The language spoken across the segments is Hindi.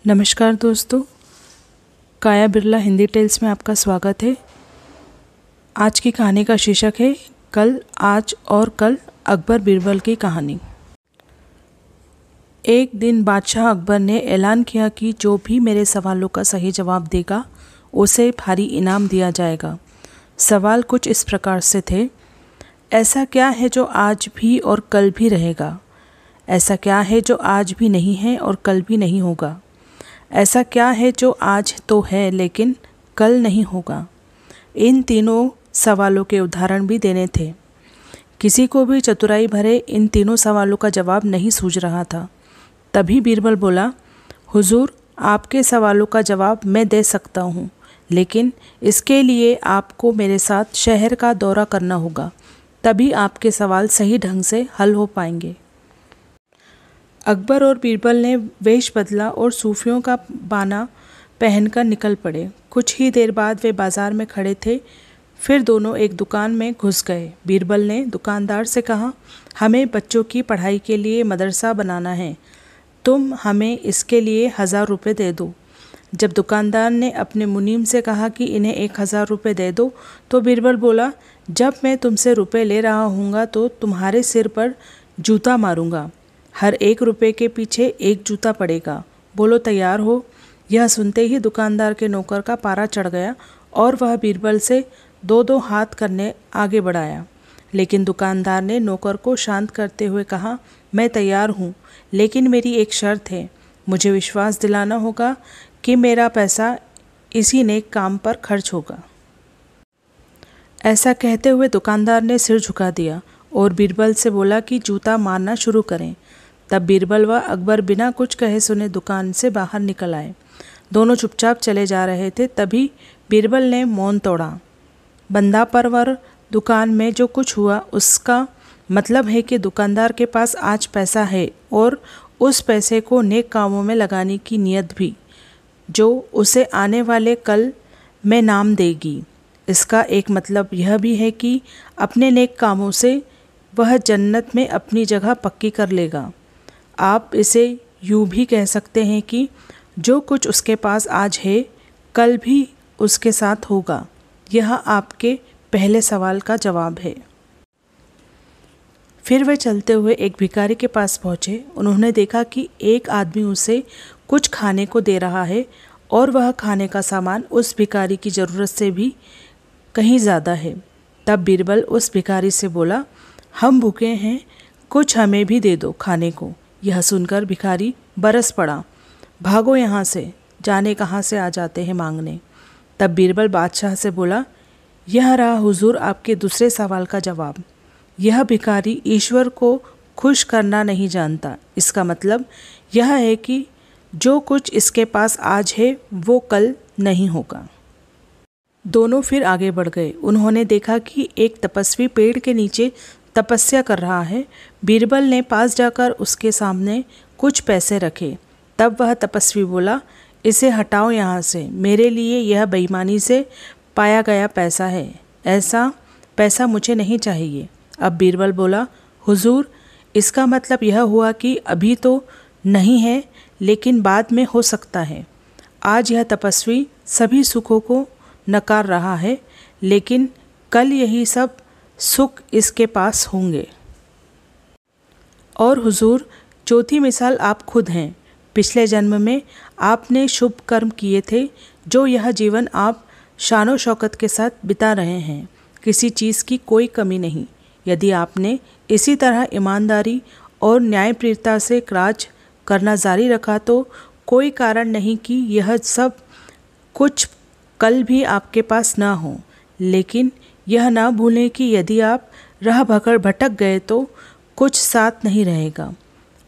नमस्कार दोस्तों, काया बिरला हिंदी टेल्स में आपका स्वागत है। आज की कहानी का शीर्षक है कल, आज और कल अकबर बीरबल की कहानी। एक दिन बादशाह अकबर ने ऐलान किया कि जो भी मेरे सवालों का सही जवाब देगा उसे भारी इनाम दिया जाएगा। सवाल कुछ इस प्रकार से थे। ऐसा क्या है जो आज भी और कल भी रहेगा? ऐसा क्या है जो आज भी नहीं है और कल भी नहीं होगा? ऐसा क्या है जो आज तो है लेकिन कल नहीं होगा? इन तीनों सवालों के उदाहरण भी देने थे। किसी को भी चतुराई भरे इन तीनों सवालों का जवाब नहीं सूझ रहा था। तभी बीरबल बोला, हुजूर, आपके सवालों का जवाब मैं दे सकता हूँ, लेकिन इसके लिए आपको मेरे साथ शहर का दौरा करना होगा, तभी आपके सवाल सही ढंग से हल हो पाएंगे। अकबर और बीरबल ने वेश बदला और सूफियों का बाना पहनकर निकल पड़े। कुछ ही देर बाद वे बाजार में खड़े थे। फिर दोनों एक दुकान में घुस गए। बीरबल ने दुकानदार से कहा, हमें बच्चों की पढ़ाई के लिए मदरसा बनाना है, तुम हमें इसके लिए 1000 रुपये दे दो। जब दुकानदार ने अपने मुनीम से कहा कि इन्हें 1000 रुपये दे दो, तो बीरबल बोला, जब मैं तुमसे रुपये ले रहा हूँगा तो तुम्हारे सिर पर जूता मारूंगा। हर 1 रुपये के पीछे 1 जूता पड़ेगा। बोलो, तैयार हो? यह सुनते ही दुकानदार के नौकर का पारा चढ़ गया और वह बीरबल से 2-2 हाथ करने आगे बढ़ाया। लेकिन दुकानदार ने नौकर को शांत करते हुए कहा, मैं तैयार हूँ, लेकिन मेरी एक शर्त है। मुझे विश्वास दिलाना होगा कि मेरा पैसा इसी नेक काम पर खर्च होगा। ऐसा कहते हुए दुकानदार ने सिर झुका दिया और बीरबल से बोला कि जूता मारना शुरू करें। तब बीरबल व अकबर बिना कुछ कहे सुने दुकान से बाहर निकल आए। दोनों चुपचाप चले जा रहे थे। तभी बीरबल ने मौन तोड़ा। बंदा परवर, दुकान में जो कुछ हुआ उसका मतलब है कि दुकानदार के पास आज पैसा है और उस पैसे को नेक कामों में लगाने की नीयत भी, जो उसे आने वाले कल में नाम देगी। इसका एक मतलब यह भी है कि अपने नेक कामों से वह जन्नत में अपनी जगह पक्की कर लेगा। आप इसे यूँ भी कह सकते हैं कि जो कुछ उसके पास आज है, कल भी उसके साथ होगा। यह आपके पहले सवाल का जवाब है। फिर वे चलते हुए एक भिखारी के पास पहुँचे। उन्होंने देखा कि एक आदमी उसे कुछ खाने को दे रहा है और वह खाने का सामान उस भिखारी की ज़रूरत से भी कहीं ज़्यादा है। तब बीरबल उस भिखारी से बोला, हम भूखे हैं, कुछ हमें भी दे दो खाने को। यह सुनकर भिखारी बरस पड़ा, भागो यहाँ से, जाने कहाँ से आ जाते हैं मांगने। तब बीरबल बादशाह से बोला, यह रहा हुजूर आपके दूसरे सवाल का जवाब। यह भिखारी ईश्वर को खुश करना नहीं जानता। इसका मतलब यह है कि जो कुछ इसके पास आज है वो कल नहीं होगा। दोनों फिर आगे बढ़ गए। उन्होंने देखा कि एक तपस्वी पेड़ के नीचे तपस्या कर रहा है। बीरबल ने पास जाकर उसके सामने कुछ पैसे रखे। तब वह तपस्वी बोला, इसे हटाओ यहाँ से, मेरे लिए यह बेईमानी से पाया गया पैसा है, ऐसा पैसा मुझे नहीं चाहिए। अब बीरबल बोला, हुजूर, इसका मतलब यह हुआ कि अभी तो नहीं है, लेकिन बाद में हो सकता है। आज यह तपस्वी सभी सुखों को नकार रहा है, लेकिन कल यही सब सुख इसके पास होंगे। और हुजूर, चौथी मिसाल आप खुद हैं। पिछले जन्म में आपने शुभ कर्म किए थे, जो यह जीवन आप शानो शौकत के साथ बिता रहे हैं। किसी चीज़ की कोई कमी नहीं। यदि आपने इसी तरह ईमानदारी और न्यायप्रियता से राज करना जारी रखा तो कोई कारण नहीं कि यह सब कुछ कल भी आपके पास ना हो। लेकिन यह ना भूलें कि यदि आप राह भटक गए तो कुछ साथ नहीं रहेगा।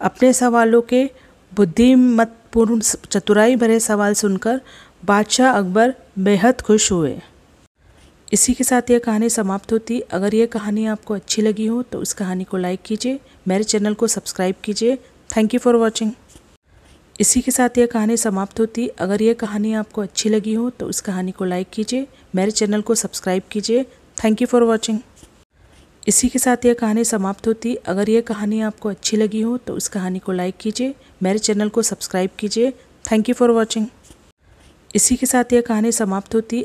अपने सवालों के बुद्धिमत्पूर्ण चतुराई भरे सवाल सुनकर बादशाह अकबर बेहद खुश हुए। इसी के साथ यह कहानी समाप्त होती। अगर यह कहानी आपको अच्छी लगी हो तो इस कहानी को लाइक कीजिए, मेरे चैनल को सब्सक्राइब कीजिए। Thank you for watching. इसी के साथ यह कहानी समाप्त होती। अगर यह कहानी आपको अच्छी लगी हो तो इस कहानी को लाइक कीजिए, मेरे चैनल को सब्सक्राइब कीजिए। Thank you for watching. इसी के साथ यह कहानी समाप्त होती। अगर यह कहानी आपको अच्छी लगी हो तो इस कहानी को लाइक कीजिए, मेरे चैनल को सब्सक्राइब कीजिए। Thank you for watching. इसी के साथ यह कहानी समाप्त होती है।